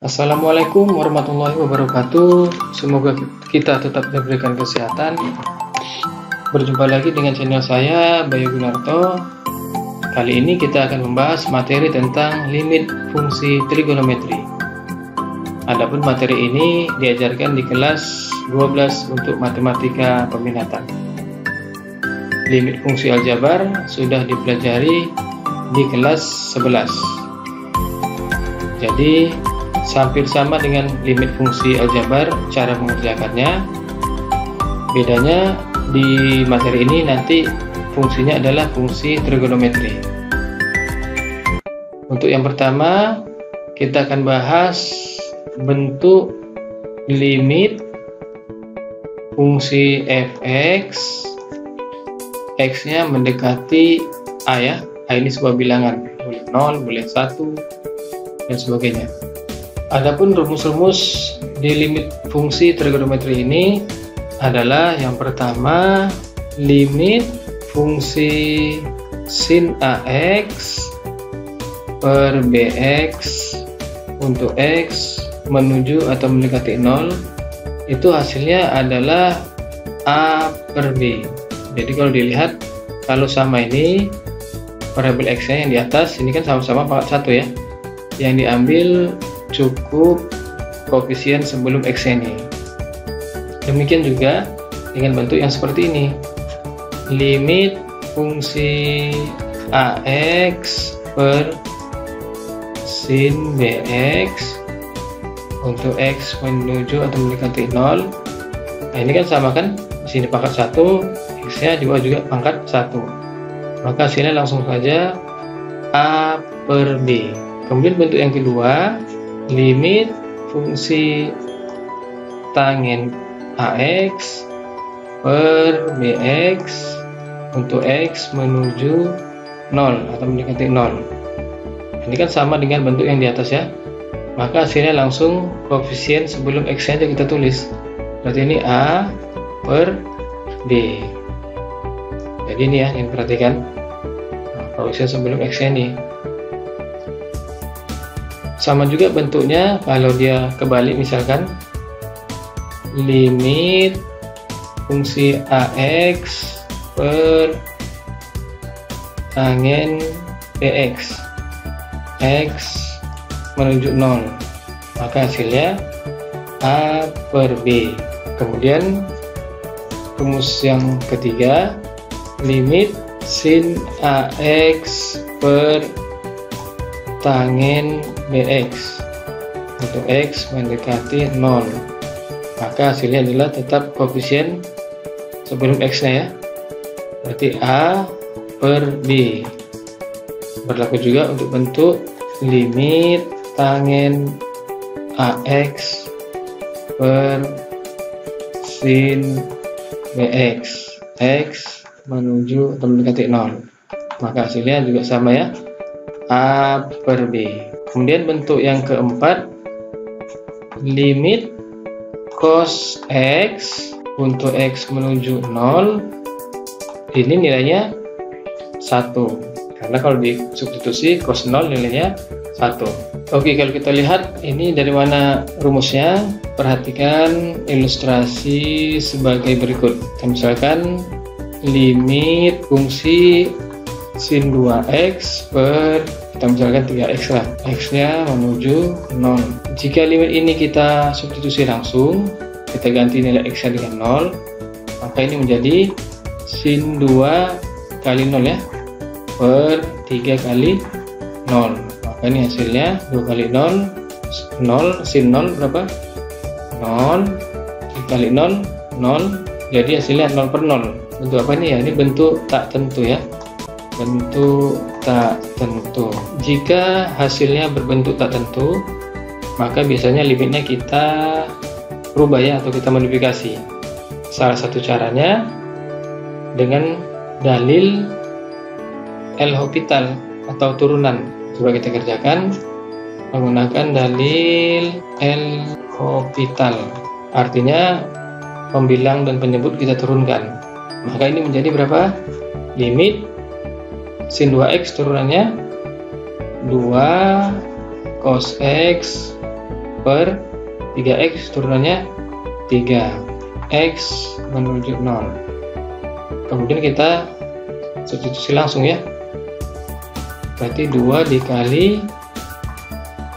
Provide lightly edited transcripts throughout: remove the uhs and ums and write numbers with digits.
Assalamualaikum warahmatullahi wabarakatuh. Semoga kita tetap diberikan kesehatan. Berjumpa lagi dengan channel saya, Bayu Gunarto. Kali ini kita akan membahas materi tentang limit fungsi trigonometri. Adapun materi ini diajarkan di kelas 12 untuk matematika peminatan. Limit fungsi aljabar sudah dipelajari di kelas 11. Jadi hampir sama dengan limit fungsi aljabar cara mengerjakannya. Bedanya di materi ini nanti fungsinya adalah fungsi trigonometri. Untuk yang pertama, kita akan bahas bentuk limit fungsi fx. X-nya mendekati a ya. A ini sebuah bilangan, boleh 0, boleh 1 dan sebagainya. Adapun rumus-rumus di limit fungsi trigonometri ini adalah yang pertama, limit fungsi sin AX per BX untuk X menuju atau mendekati 0, itu hasilnya adalah A per B. Jadi kalau dilihat, kalau sama ini variabel X-nya yang di atas, ini kan sama-sama pangkat 1 ya, yang diambil cukup koefisien sebelum X ini. Demikian juga dengan bentuk yang seperti ini, limit fungsi AX per sin BX untuk X menuju atau mendekati 0. Nah ini kan sama kan, di sini pangkat 1, X nya juga pangkat 1, maka hasilnya langsung saja A per B. Kemudian bentuk yang kedua, limit fungsi tangen AX per BX untuk X menuju 0 atau mendekati 0. Ini kan sama dengan bentuk yang di atas ya, maka hasilnya langsung koefisien sebelum X nya kita tulis. Berarti ini A per B. Jadi ini ya yang perhatikan, koefisien sebelum X nya ini. Sama juga bentuknya kalau dia kebalik, misalkan limit fungsi AX per tangen BX X menuju 0, maka hasilnya A per B. Kemudian rumus yang ketiga, limit sin AX per tangen BX untuk X mendekati 0, maka hasilnya adalah tetap koefisien sebelum X nya ya, berarti A per B. Berlaku juga untuk bentuk limit tangen AX per sin BX X menuju atau mendekati 0, maka hasilnya juga sama ya, A per B. Kemudian bentuk yang keempat, limit cos X untuk X menuju 0, ini nilainya 1, karena kalau disubstitusi cos 0 nilainya 1. Oke, kalau kita lihat ini dari mana rumusnya, perhatikan ilustrasi sebagai berikut. Misalkan limit fungsi sin 2x per, kita misalkan 3x lah, x nya menuju 0. Jika limit ini kita substitusi langsung, kita ganti nilai x nya dengan 0, maka ini menjadi sin 2 kali 0 ya, per 3 kali 0. Maka ini hasilnya 2 kali 0, 0, sin 0 berapa? 0, dikali 0, 0, jadi hasilnya 0 per 0. Bentuk apa ini ya? Ini bentuk tak tentu ya, bentuk tak tentu. Jika hasilnya berbentuk tak tentu, maka biasanya limitnya kita rubah ya, atau kita modifikasi. Salah satu caranya dengan dalil L'Hopital atau turunan. Coba kita kerjakan menggunakan dalil L'Hopital. Artinya pembilang dan penyebut kita turunkan. Maka ini menjadi berapa? limit sin 2x turunannya 2 cos x per 3x turunannya 3x menuju 0. Kemudian kita substitusi langsung ya, berarti 2 dikali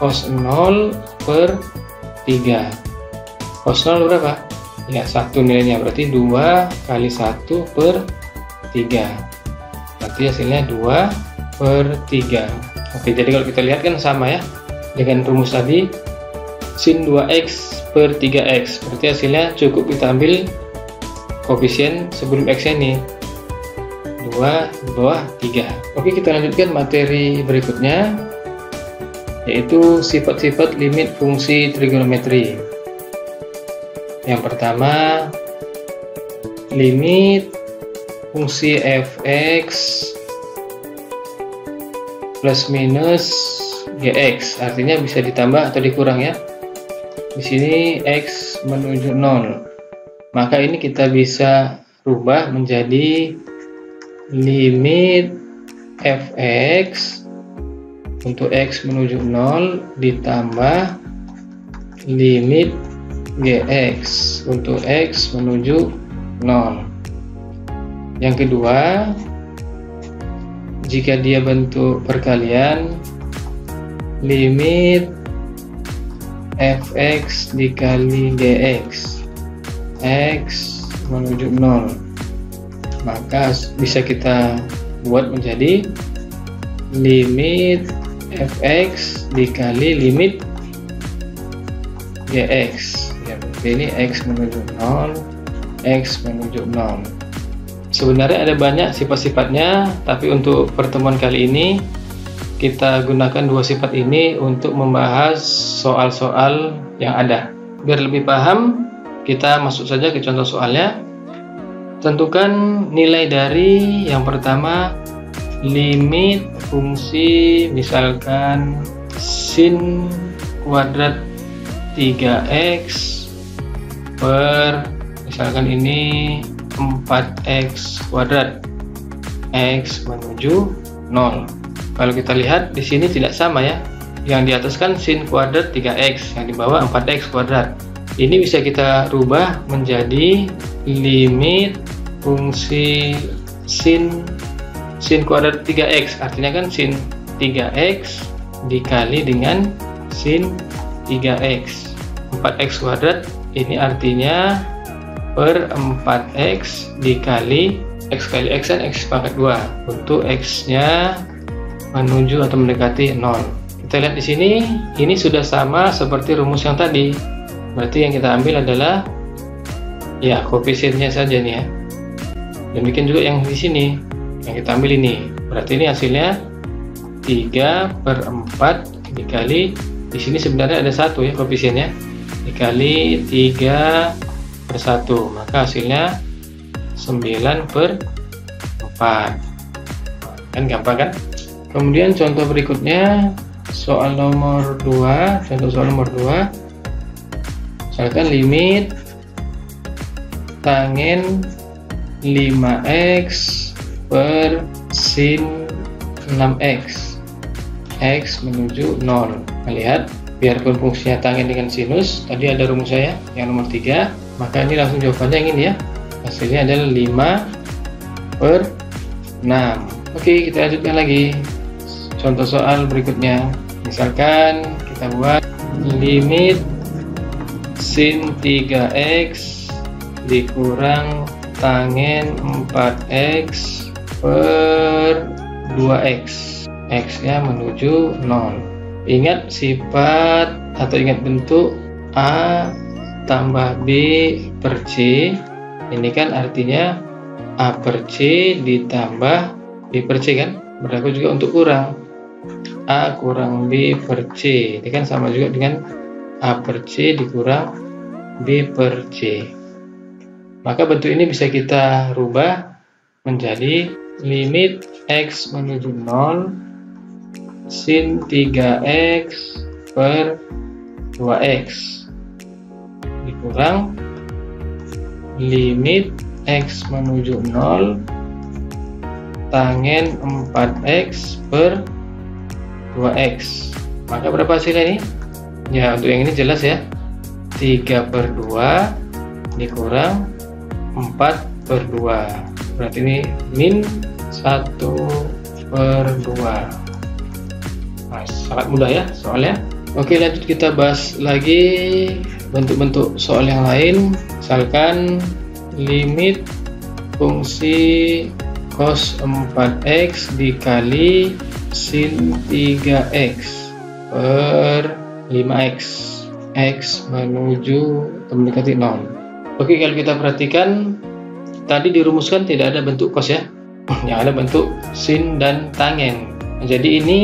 cos 0 per 3. Cos 0 berapa? Ya 1 nilainya, berarti 2 kali 1 per 3, berarti hasilnya 2 per 3. Oke, jadi kalau kita lihat kan sama ya dengan rumus tadi, sin 2x per 3x, berarti hasilnya cukup kita ambil koefisien sebelum x ini 2 di bawah 3. Oke, kita lanjutkan materi berikutnya, yaitu sifat-sifat limit fungsi trigonometri. Yang pertama, limit fungsi fx plus minus gx, artinya bisa ditambah atau dikurang ya. Di sini x menuju 0, maka ini kita bisa rubah menjadi limit fx untuk x menuju 0 ditambah limit gx untuk x menuju 0. Yang kedua, jika dia bentuk perkalian, limit fx dikali gx x menuju 0, maka bisa kita buat menjadi limit fx dikali limit gx ya, ini x menuju 0 x menuju 0. Sebenarnya ada banyak sifat-sifatnya, tapi untuk pertemuan kali ini kita gunakan dua sifat ini untuk membahas soal-soal yang ada. Biar lebih paham, kita masuk saja ke contoh soalnya. Tentukan nilai dari yang pertama, limit fungsi misalkan sin kuadrat 3x per misalkan ini 4x kuadrat x menuju 0. Kalau kita lihat di sini tidak sama ya. Yang di atas kan sin kuadrat 3x, yang di bawah 4x kuadrat. Ini bisa kita rubah menjadi limit fungsi sin kuadrat 3x, artinya kan sin 3x dikali dengan sin 3x. 4x kuadrat ini artinya per 4x dikali x kali x dan x pangkat 2 untuk x nya menuju atau mendekati 0. Kita lihat di sini, ini sudah sama seperti rumus yang tadi. Berarti yang kita ambil adalah ya koefisiennya saja nih ya. Demikian juga yang di sini, yang kita ambil ini. Berarti ini hasilnya 3 per 4 dikali, di sini sebenarnya ada 1 ya koefisiennya, dikali 3 per 1, maka hasilnya 9 per 4. Kan gampang kan? Kemudian contoh berikutnya, soal nomor 2, contoh soal nomor 2, misalkan limit tangen 5x per sin 6x x menuju 0. Nah, lihat, biarpun fungsinya tangen dengan sinus, tadi ada rumus saya yang nomor 3, maka ini langsung jawabannya yang ini ya, hasilnya adalah 5 per 6. Oke, kita lanjutkan lagi contoh soal berikutnya. Misalkan kita buat limit sin 3x dikurang tangen 4x per 2x x nya menuju 0. Ingat sifat atau ingat bentuk A tambah B per C, ini kan artinya A per C ditambah B per C kan, berlaku juga untuk kurang. A kurang B per C, ini kan sama juga dengan A per C dikurang B per C. Maka bentuk ini bisa kita rubah menjadi limit x menuju 0 sin 3x per 2x dikurang limit x menuju 0 tangen 4x per 2x. Maka berapa hasilnya ini? Ya, untuk yang ini jelas ya, 3 per 2 dikurang 4 per 2, berarti ini min 1 per 2. Nah, sangat mudah ya soalnya. Oke, lanjut kita bahas lagi bentuk-bentuk soal yang lain. Misalkan limit fungsi cos 4x dikali sin 3x per 5x, x menuju mendekati 0. Oke, kalau kita perhatikan tadi dirumuskan tidak ada bentuk cos ya, yang ada bentuk sin dan tangen. Jadi ini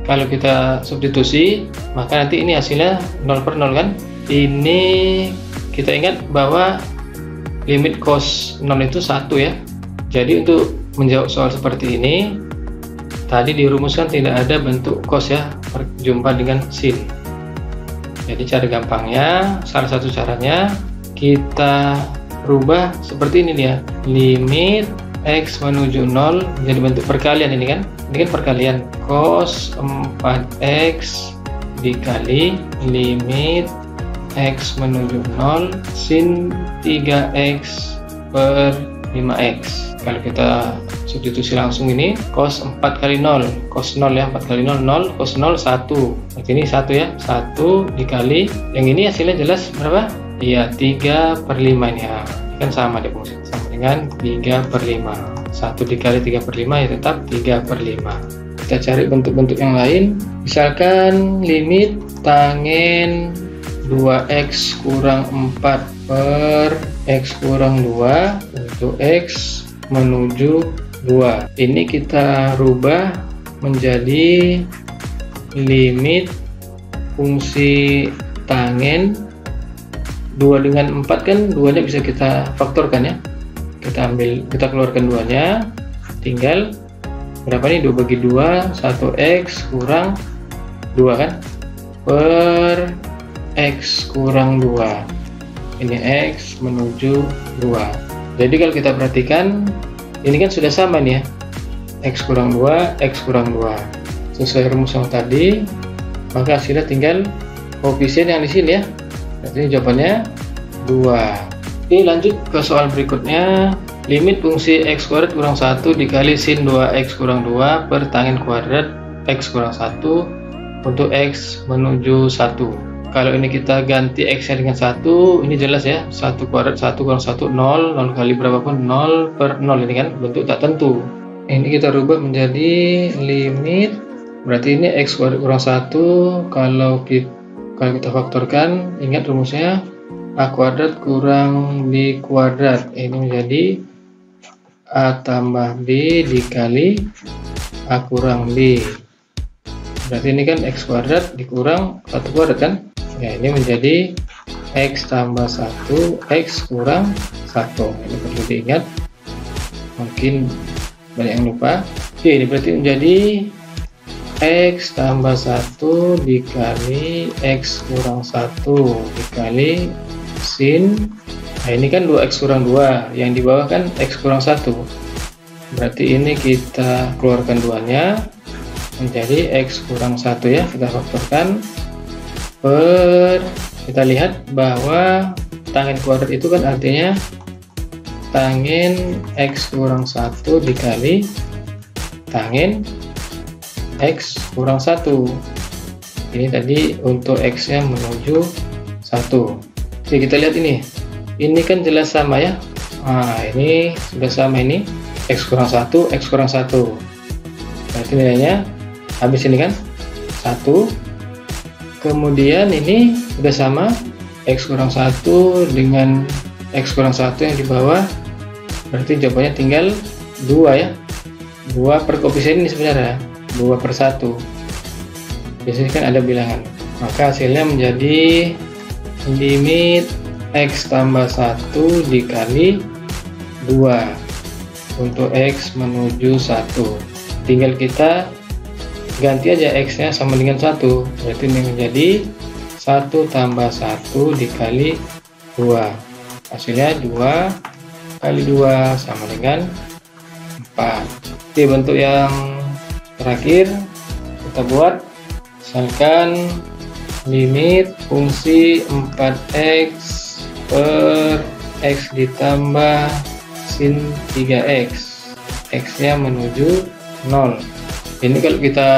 kalau kita substitusi, maka nanti ini hasilnya 0 per 0 kan. Ini kita ingat bahwa limit cos 0 itu 1 ya. Jadi untuk menjawab soal seperti ini, tadi dirumuskan tidak ada bentuk cos ya, berjumpa dengan sin. Jadi cara gampangnya, salah satu caranya kita rubah seperti ini dia, limit x menuju 0 menjadi bentuk perkalian ini kan. Ini kan perkalian, cos 4x dikali limit x menuju 0 sin 3x per 5x. Kalau kita substitusi langsung ini, cos 4 kali 0, cos 0 ya, 4 kali 0, 0, cos 0, 1. Berarti ini 1 ya, 1 dikali, yang ini hasilnya jelas berapa? Iya, 3 per 5 ini ya. Kan sama dia fungsi, sama dengan 3 per 5. 1 dikali 3 per 5 ya tetap 3 per 5. Kita cari bentuk-bentuk yang lain. Misalkan limit tangen 2x kurang 4 per x kurang 2 untuk x menuju 2. Ini kita rubah menjadi limit fungsi tangen 2 dengan 4 kan, 2-nya bisa kita faktorkan ya. Kita keluarkan 2-nya, tinggal berapa nih? 2 bagi 2, 1x kurang 2 kan, per x kurang 2. Ini x menuju 2. Jadi kalau kita perhatikan, ini kan sudah sama nih ya, x kurang 2, x kurang 2. Sesuai rumus yang tadi, maka hasilnya tinggal koefisien yang di sini ya. Jadi jawabannya 2. Oke, lanjut ke soal berikutnya. Limit fungsi x kuadrat kurang 1 dikali sin 2x kurang 2 per tangen kuadrat x kurang 1 untuk x menuju 1. Kalau ini kita ganti x nya dengan 1, ini jelas ya, 1 kuadrat 1 kurang 1, 0, 0 kali berapapun 0 per 0, ini kan bentuk tak tentu. Ini kita rubah menjadi limit, berarti ini x kuadrat kurang 1, kalau kita faktorkan, ingat rumusnya a kuadrat kurang b kuadrat, ini menjadi a tambah b dikali a kurang b. Berarti ini kan x kuadrat dikurang 1 kuadrat kan. Ya, ini menjadi x tambah 1 x kurang 1. Ini perlu diingat, mungkin banyak yang lupa. Oke, ini berarti menjadi x tambah 1 dikali x kurang 1 dikali sin, nah ini kan 2x kurang 2, yang di bawah kan x kurang 1. Berarti ini kita keluarkan 2-nya menjadi x kurang 1 ya, kita faktorkan per, kita lihat bahwa tangen kuadrat itu kan artinya tangen x kurang 1 dikali tangen x kurang 1. Ini tadi untuk x nya menuju 1. Oke, kita lihat ini kan jelas sama ya. Nah, ini sudah sama, ini x kurang 1 x kurang 1, berarti nilainya habis ini kan 1. Kemudian ini sudah sama, x kurang 1 dengan x kurang 1 yang di bawah, berarti jawabannya tinggal 2 ya, 2 per koefisien ini sebenarnya 2 per 1. Biasanya kan ada bilangan, maka hasilnya menjadi limit x tambah 1 dikali 2 untuk x menuju 1. Tinggal kita ganti aja x nya sama dengan 1, berarti ini menjadi 1 tambah 1 dikali 2. Hasilnya 2 kali 2 sama dengan 4. Oke, bentuk yang terakhir kita buat, misalkan limit fungsi 4x per x ditambah sin 3x, x nya menuju 0. Ini kalau kita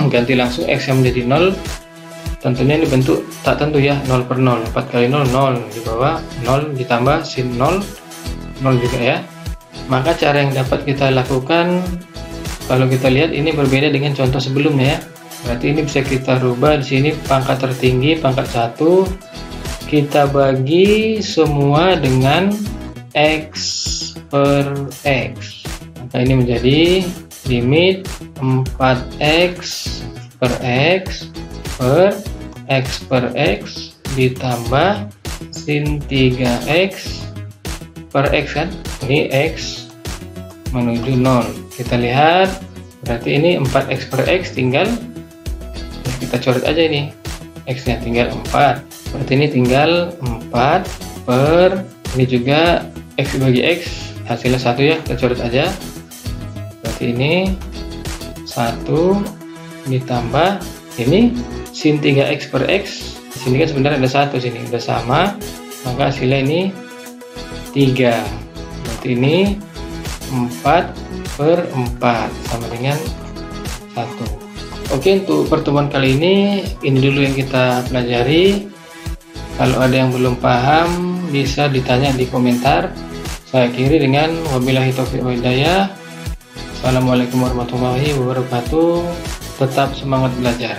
ganti langsung x yang menjadi 0, tentunya ini bentuk tak tentu ya, 0 per 0, 4 kali 0, 0 di bawah, 0 ditambah sin 0, 0 juga ya. Maka cara yang dapat kita lakukan, kalau kita lihat ini berbeda dengan contoh sebelumnya ya. Berarti ini bisa kita rubah di sini pangkat tertinggi, pangkat 1, kita bagi semua dengan x per x. Maka ini menjadi limit 4x per x per x per x ditambah sin 3x per x kan. Ini x menuju 0. Kita lihat, berarti ini 4x per x tinggal kita coret aja ini, x nya tinggal 4, berarti ini tinggal 4 per, ini juga x bagi x hasilnya 1 ya, kita coret aja, berarti ini 1 ditambah ini sin 3x per x, di sini kan sebenarnya ada 1, sini udah sama, maka hasilnya ini 3, berarti ini 4 per 4 sama dengan 1. Oke, untuk pertemuan kali ini dulu yang kita pelajari. Kalau ada yang belum paham bisa ditanya di komentar, saya akhiri dengan wabillahi taufiq wal hidayah. Assalamualaikum warahmatullahi wabarakatuh. Tetap semangat belajar.